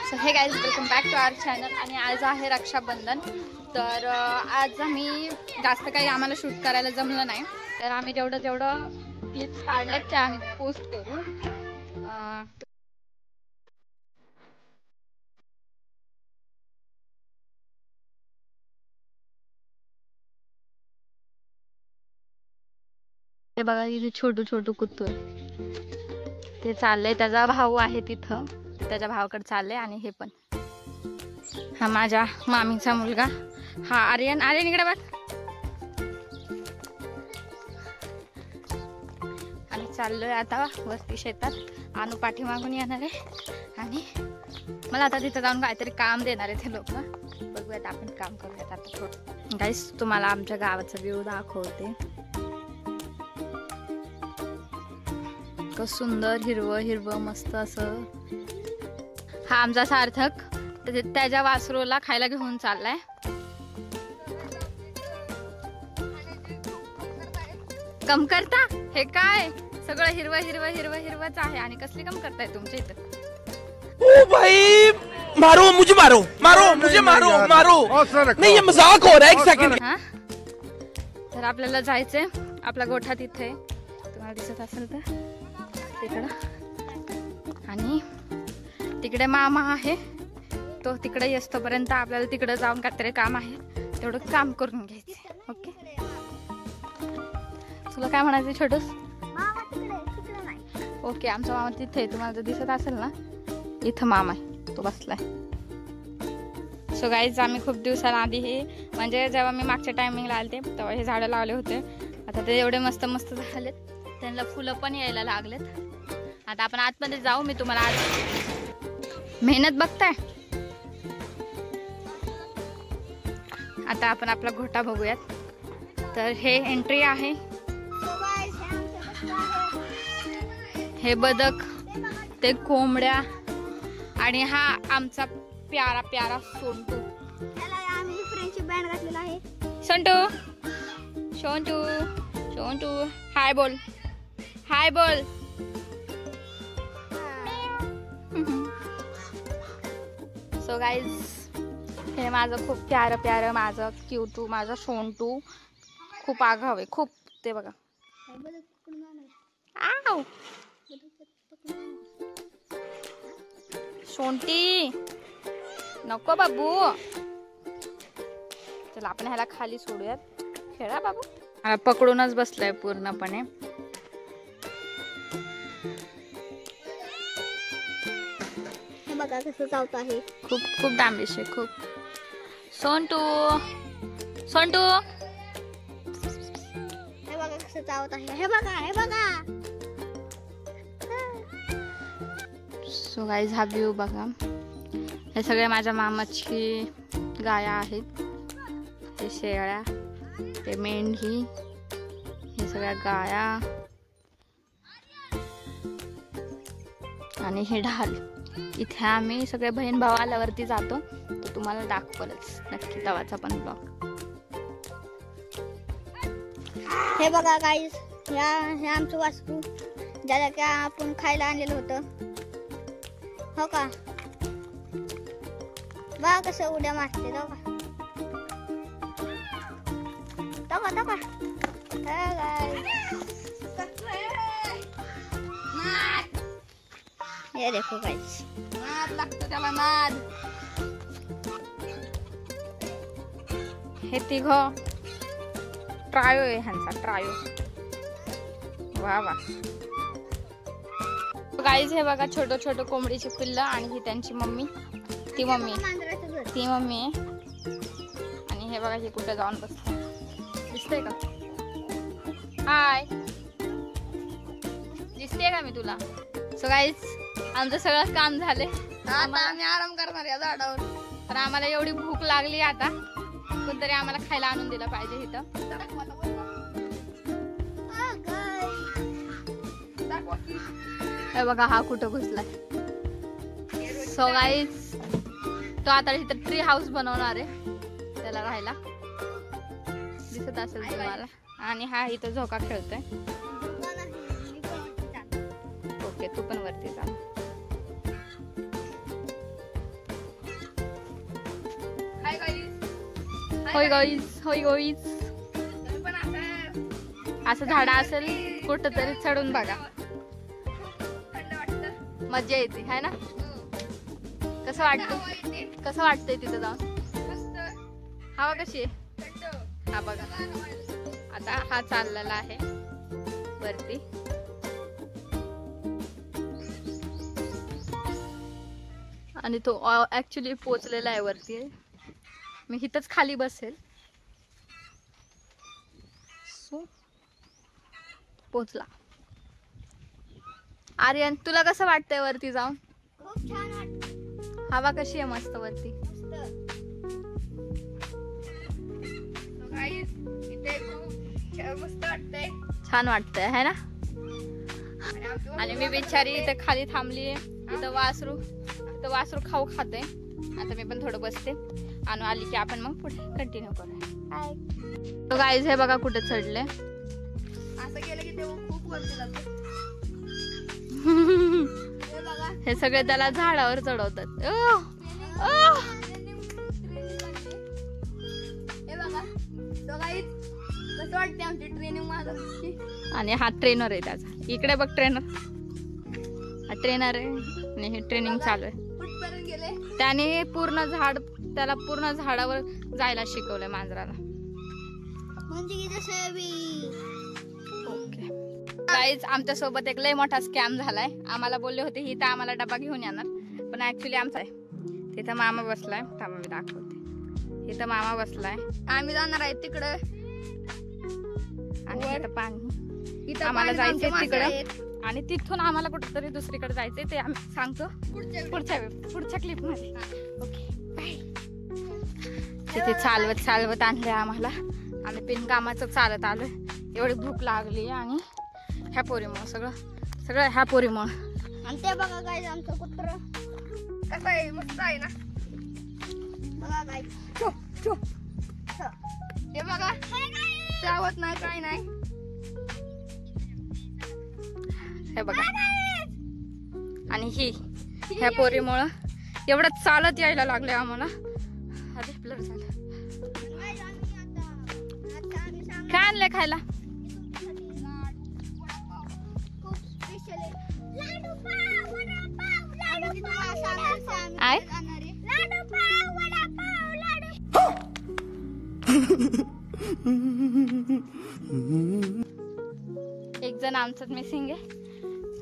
So hey guys welcome back to our channel. आणि आज आहे रक्षाबंधन. तर आज आम्ही जास्त काही आम्हाला शूट करायला जमलं नाही, तर आम्ही जेवढं क्लिप्स काढल्यात त्या आम्ही पोस्ट करू. हे बघा इथे छोटू छोटू कुत्तू ते चाललंय. त्याचा भाऊ आहे तिथं, त्याच्या भावाकडे चाललंय. आणि हे पण हा माझ्या मामीचा मुलगा, हा आर्यन. आर्यन इकडे बघ. आम्ही चाललोय आता वरती शेतात. आणू पाठीमागून येणार आहे आणि मला आता तिथं जाऊन काहीतरी काम देणार आहे ते लोक. बघूयात आपण काम करूयात आता थोडं. गाईस तुम्हाला आमच्या गावाचा व्ह्यू दाखवते. सुंदर हिरवं हिरवं मस्त असं. हा आमचा सार्थक त्याच्या वासरूला खायला घेऊन चाललाय. कम करता हे काय सगळं हिरवं हिरवं हिरवं हिरवंच आहे. आणि कसली कम करताय तुमच्या इथं? ओ भाई मारो मुझे, मारो मारो मुझे, मारो मारो. नहीं ये मजाक हो रहा है, एक सेकंड. हा तर आपल्याला जायचंय. आपला गोठा तिथे तुम्हाला दिसत असेल तर तिकडं. आणि तिकडे मामा आहे, तो तिकडे असतोपर्यंत आपल्याला तिकडे जाऊन काहीतरी काम आहे, तेवढं काम करून घ्यायचं. ओके तुला काय म्हणायचं छोटूस? ओके आमचा मामा तिथे तुम्हाला जर दिसत असेल ना, इथं मामा आहे, तो बसलाय. सो गाईज आम्ही खूप दिवसांआधी हे म्हणजे जेव्हा मी मागच्या टायमिंगला आले तेव्हा हे झाडं लावले होते. आता ते एवढे मस्त मस्त झालेत, त्यांना फुलं पण यायला लागलेत. आता आपण आतमध्ये जाऊ. मी तुम्हाला आज मेहनत बघताय. आता आपण आपला गोठा बघूयात. तर हे एंट्री आहे. हे बदक, ते कोंबड्या आणि हा आमचा प्यारा प्यारा सोंटू. संटू शोंटू शोंटू हाय बोल, हाय बोल. सो गाईज हे माझं खूप प्यारं प्यारं माझं क्यूटू, माझं शोंटू खूप आगाव आहे खूप. ते बघा आव शोंटी नको बाबू. चला आपण ह्याला खाली सोडूयात. खेळा बाबू. मला पकडूनच बसलाय पूर्णपणे. बघा कसं चावत आहे. खूप खूप डांबिश आहे खूप. सोंटू सोंटू हे बघा कसं चावत आहे. हे बघा हे बघा. सो गाईज हा व्ह्यू बघा. हे सगळे माझ्या मामाची गाया आहेत. हे शेळ्या, ते मेंढी, हे सगळ्या गाया आणि हे ढाल. इथे आम्ही सगळे बहीण भाऊ आल्यावरती जातो, तर तुम्हाला दाखवलंच नक्की तवाचा पण ब्लॉग. हे बघा गाईस, हे आमचं वासरू ज्याला की आपण खायला आणलेलं होतं. हो का? बघा कसं उड्या मारते. ये देखो गाइस, नाद लागतो त्याला नाद. हे तिघ ट्रायो आहे ह्यांचा ट्रायो. वा वा. गाईज हे बघा छोटं छोटं कोंबडीची पिल्लं आणि ही त्यांची मम्मी. ती मम्मी आहे. आणि हे बघा हे कुठे जाऊन बसते दिसतंय का? हाय दिसते का मी तुला? सो गाईज आमचं सगळं काम झाले. आता आम्ही आराम करणार या झाडावर. पण आम्हाला एवढी भूक लागली आता कोणतरी आम्हाला खायला आणून दिलं पाहिजे इथं. हे बघा हा कुठं घुसलाय. सो गाईज तो आता इथं ट्री हाऊस बनवणार आहे त्याला राहायला, दिसत असेल तुम्हाला. आणि हा इथं झोका खेळतोय. ओके तू पण वरती जा. होय गाईज, होय गाईज. असं झाड असेल कुठं तरी चढून बघा, मज्जा येते है ना. कसं वाटतं, कसं वाटतंय तिथं जाऊन? हवा कशी आहे? हा बघा, आता हा चाललेला आहे वरती. आणि तो ऍक्च्युली पोचलेला आहे वरती. मी इथंच खाली बसेल. सो पोचला. आर्यन, तुला कसं वाटतंय वरती जाऊन? खूप छान वाटतं. हवा कशी आहे? मस्त वरती. मस्त वाटतंय. छान वाटतंय है ना. आणि मी बिचारी इथे खाली थांबलीये. इथं वासरू खाऊ खाते. आता मी पण थोडं बसते. आणि आली की आपण मग पुढे कंटिन्यू करूया. तो गाईज हे बघा कुठे चढले. असं गेलं की ते खूप वरती जातं. हे सगळे त्याला झाडावर चढवतात. हे बघा, तो गाईज कसं वाटते आमची ट्रेनिंग माझी. आणि हा ट्रेनर आहे त्याचा. इकडे बघ ट्रेनर. हा ट्रेनर आहे आणि हे ट्रेनिंग चालू आहे. कुठपर्यंत गेले? त्याने त्याला पूर्ण झाडावर जायला शिकवलंय मांजराला. म्हणजे की जसं ओके गाईज, आमच्या सोबत एक लय मोठा स्कॅम झालाय. आम्हाला बोलले होते ही तर आम्हाला डबा घेऊन येणार, पण ऍक्च्युली आमचा आहे. तिथं मामा बसलाय. थांबा मी दाखवते. इथं मामा बसलाय. आम्ही जाणार आहे तिकडं. आणि इथं पाणी. आम्हाला जायचंय तिकडं. आणि तिथून आम्हाला कुठेतरी दुसरीकडे जायचंय. ते आम्ही सांगतो पुढच्या क्लिप मध्ये. Okay bye. तिथे चालवत आणले आम्हाला. आम्ही पिनकामाचं चालत आलोय. एवढी भूक लागली आणि ह्या पोरीमुळं सगळं ह्या पोरीमुळं. आणि ते बघा गाईज आमचं कुत्र कसं आहे. मस्त आहे ना. बघा गाईज, चुप हे बघा, चावत नाही काही नाही. हे बघा. आणि ह्या पोरीमुळं एवढं चालत यायला लागले आम्हाला. अरे ब्लर झालं. काय आणलंय खायला? आय एक जण आमच्यात मिसिंग आहे.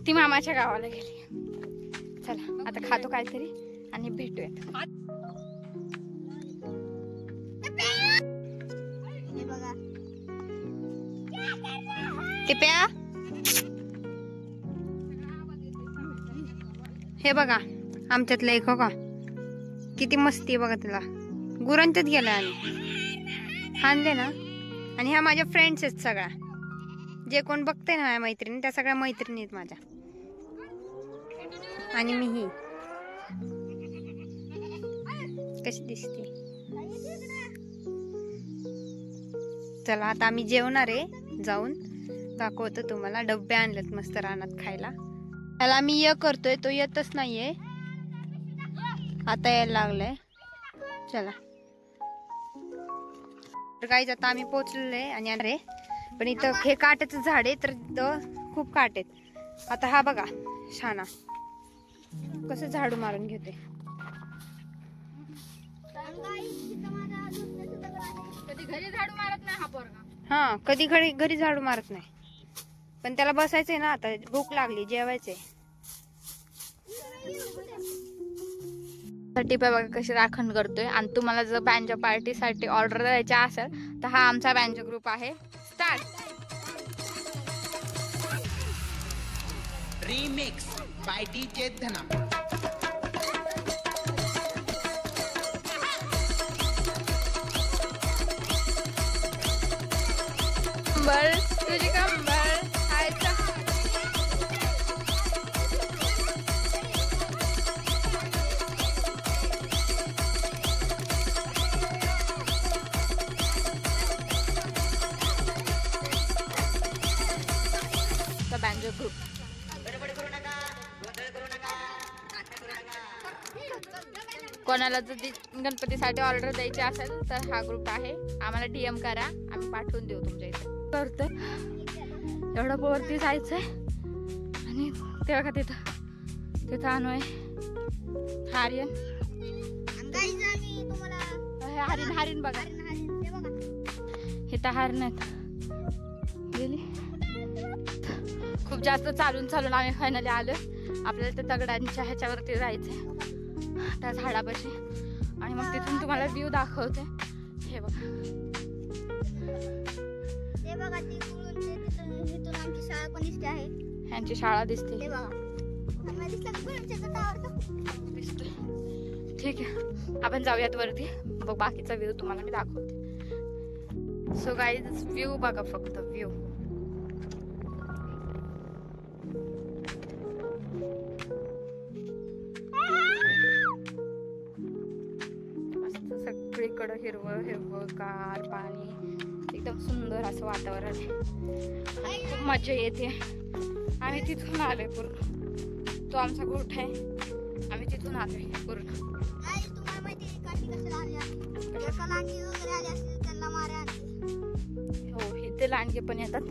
ती मामाच्या गावाला गेली. चला आता खातो काहीतरी आणि भेटूयात. टिप्या, हे बघा आमच्यातलं एक. हो का किती मस्ती आहे बघा. तिला गुरांच्यात गेला आणि आणले ना. आणि ह्या माझ्या फ्रेंड्स आहेत सगळ्या. जे कोण बघते ना माझ्या मैत्रिणी, त्या सगळ्या मैत्रिणी आहेत माझ्या. आणि मी ही कशी दिसते. चला आता आम्ही जेवणार आहे. जाऊन दाखवतो तुम्हाला. डब्बे आणलेत मस्त रानात खायला. त्याला मी करतोय, तो येतच नाहीये. आता यायला लागलाय. चला तर गाईज आता आम्ही पोहोचलेलो आहे. आणि अरे पण इथं हे काट्याचं झाड आहे तर इथं खूप काट आहेत. आता हा बघा शाना कसं झाडू मारून घेते. कधी घरी झाडू मारत नाही हा पोरगा. हा कधी घरी झाडू मारत नाही. पण त्याला बसायचंय ना. आता भूक लागली, जेवायचंय. टिप्या बघा कशी राखण करतोय. आणि तुम्हाला जर बँजो पार्टीसाठी ऑर्डर द्यायची असेल तर हा आमचा बँजो ग्रुप आहे. स्टार्ट. रिमिक्स बाय डीजे धना. तुझी कंबर खायचा. बँजो ग्रुप कोणाला जर गणपतीसाठी ऑर्डर द्यायची असेल तर हा ग्रुप आहे, आम्हाला DM करा, आम्ही पाठवून देऊ तुमच्या इथे. करतोय एवढं वरती जायचंय आणि तेव्हा का तिथं आणू आहे हारियन. हरिण बघा, इथं हरण गेली. खूप जास्त चालून आम्ही फायनली आलो. आपल्याला त्या दगडांच्या ह्याच्यावरती जायचंय, त्या झाडापाशी, आणि मग तिथून तुम्हाला व्ह्यू दाखवते. हे बघा, आमची शाळा पण दिसते आहे. ह्यांची शाळा दिसते. दिसते. ठीक आहे, आपण जाऊयात वरती, बघ बाकीचा व्ह्यू तुम्हाला मी दाखवते. सो गाईज व्ह्यू बघा, फक्त व्ह्यू. मस्त सगळीकडं हिरवं गार पाणी, एकदम सुंदर असं वातावरण आहे. खूप मजा येते. आम्ही तिथून आलोय पूर्ण, तो आमचा गोठ आहे, आम्ही तिथून आलोय पूर्ण. हो, इथे लांडगे पण येतात.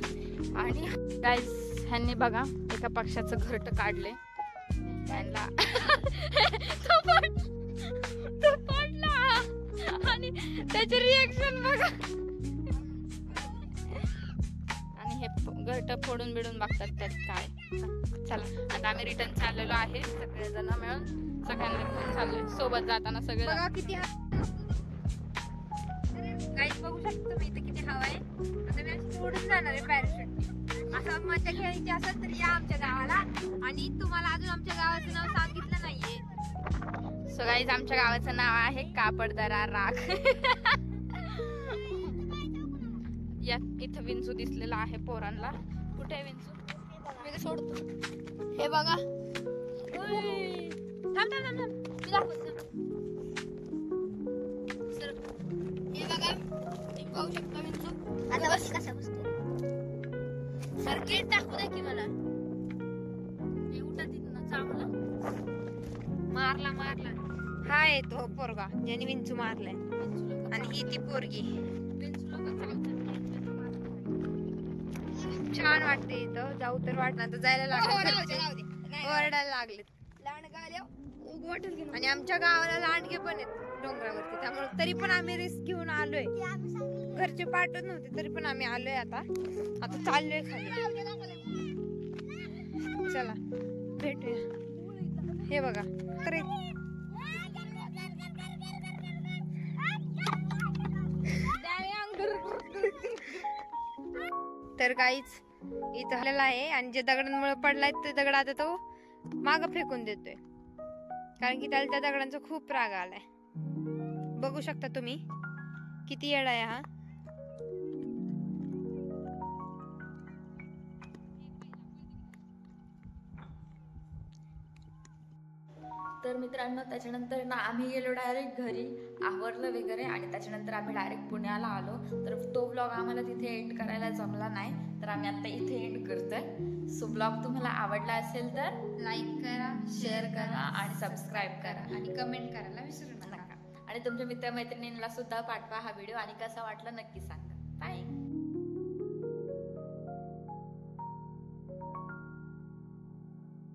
आणि गाईज ह्यांनी बघा एका पक्षाचं घरट काढले त्यांना. तो पडला आणि त्याचे रिएक्शन बघा. आणि हे घरट फोडून बिडून बघतात त्यात काय. चला आता आम्ही रिटर्न चाललेलो आहे, सगळेजण मिळून, सगळ्यांना घेऊन चाललोय सोबत जाताना. सगळे किती गाईज बघू शकतो तुम्ही इथे किती हवा आहे. आता मी अशी सोडून जाणार आहे पॅराशूट. असं मजा खेळायची असेल तर या आमच्या गावाला. आणि तुम्हाला अजून आमच्या गावाचं नाव सांगितलं नाहीये. सो गाईज आमच्या गावाचं नाव आहे कापडदरा राख. या इथं विंचू दिसलेला आहे पोरांना. कुठे आहे विंचू? मी सोडतो. हे बघा, थांब मी दाखवतो. हे बघा, तुम्ही पाहू शकता विंचू. आता बस कसा बसतो. सर्किट दाखवू दे की मला. हे उठा तिथनं चांगलं. मारला हा आहे तो पोरगा ज्याने विंचू मारलाय. आणि ही ती पोरगी. विंचू लोक चालतात. छान वाटते इथं, जाऊ तर वाटणार तर जायला लागले, ओरडायला लागले. आणि आमच्या गावाला लांडगे पण आहेत डोंगरावरती, त्यामुळे तरी पण आम्ही रिस्क घेऊन आलोय. घरचे पाठवत नव्हते तरी पण आम्ही आलोय. आता चाललोय खाली. चला भेटूया. हे बघा तर काहीच इथं आलेला आहे. आणि जे दगडांमुळे पडलाय ते दगड आता तो मागं फेकून देतोय, कारण की त्याला त्या दगडांचा खूप राग आलाय. बघू शकता तुम्ही किती येडा आहे हा. तर मित्रांनो त्याच्यानंतर ना आम्ही गेलो डायरेक्ट घरी, आवरलं वगैरे, आणि त्याच्यानंतर आम्ही डायरेक्ट पुण्याला आलो. तर तो ब्लॉग आम्हाला तिथे एंड करायला जमला नाही, तर आम्ही आता इथे एंड करतोय. सो ब्लॉग तुम्हाला आवडला असेल तर लाईक करा, शेअर करा आणि सबस्क्राईब करा आणि कमेंट करायला विसरू नका. आणि तुमच्या मित्रमैत्रिणींना सुद्धा पाठवा हा व्हिडिओ, आणि कसा वाटला नक्की सांगा. बाय.